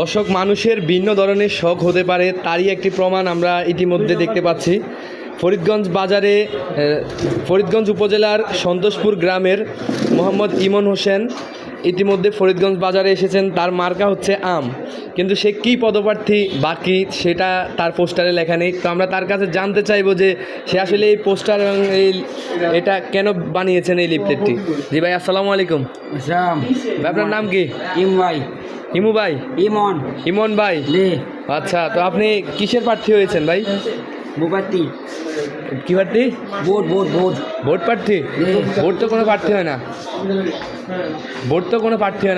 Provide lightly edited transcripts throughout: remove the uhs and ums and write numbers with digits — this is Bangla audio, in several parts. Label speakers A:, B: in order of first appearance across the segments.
A: দর্শক, মানুষের ভিন্ন ধরনের শখ হতে পারে, তারই একটি প্রমাণ আমরা ইতিমধ্যে দেখতে পাচ্ছি। ফরিদগঞ্জ উপজেলার সন্তোষপুর গ্রামের মোহাম্মদ ইমন হোসেন ইতিমধ্যে ফরিদগঞ্জ বাজারে এসেছেন। তার মার্কা হচ্ছে আম, কিন্তু সে কী পদপ্রার্থী বাকি সেটা তার পোস্টারে লেখা নেই। তো আমরা তার কাছে জানতে চাইবো যে সে আসলে এই পোস্টার এবং এটা কেন বানিয়েছেন এই লিফলেটটি। জি ভাই, আসসালামু আলাইকুম। আপনার নাম কি? ইমু ভাই? ইমন ভাই, আচ্ছা। তো আপনি কিসের প্রার্থী হয়েছেন ভাই? কি প্রার্থী? ভোট প্রার্থী? ভোট তো কোনো প্রার্থী হয়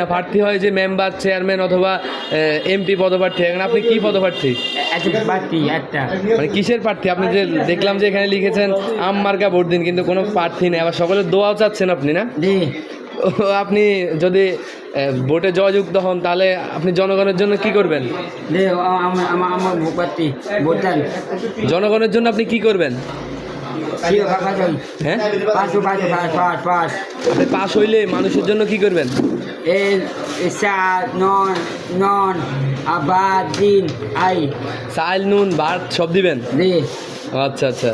A: না। প্রার্থী হয় যে মেম্বার, চেয়ারম্যান অথবা এমপি পদপ্রার্থী। এখন আপনি কি পদপ্রার্থী? মানে কিসের প্রার্থী? আপনি যে দেখলাম যে এখানে লিখেছেন আম মার্কা ভোট দিন, কিন্তু কোনো প্রার্থী নেই। আবার সকলের দোয়াও চাচ্ছেন আপনি, না? আপনি যদি ভোটে জয়যুক্ত হন তাহলে আপনি জনগণের জন্য কি করবেন? জনগণের জন্য আপনি কি করবেন? হ্যাঁ, আপনি পাস হইলে মানুষের জন্য কি করবেন? চাল, নুন, ভাত সব দিবেন? আচ্ছা আচ্ছা।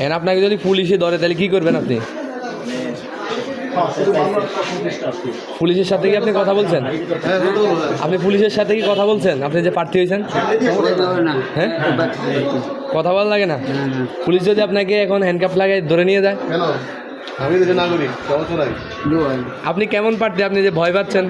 A: এখন আপনাকে যদি পুলিশে ধরে তাহলে কি করবেন আপনি? পুলিশের সাথে কি আপনি কথা বলছেন? আপনি পুলিশের সাথে কি কথা বলছেন? আপনি যে প্রার্থী হয়েছেন? হ্যাঁ, কথা বলা লাগে না? পুলিশ যদি আপনাকে এখন হ্যান্ডকাপ লাগাই ধরে নিয়ে যায়? আপনি কেমন প্রার্থী? আপনি যে ভয় পাচ্ছেন?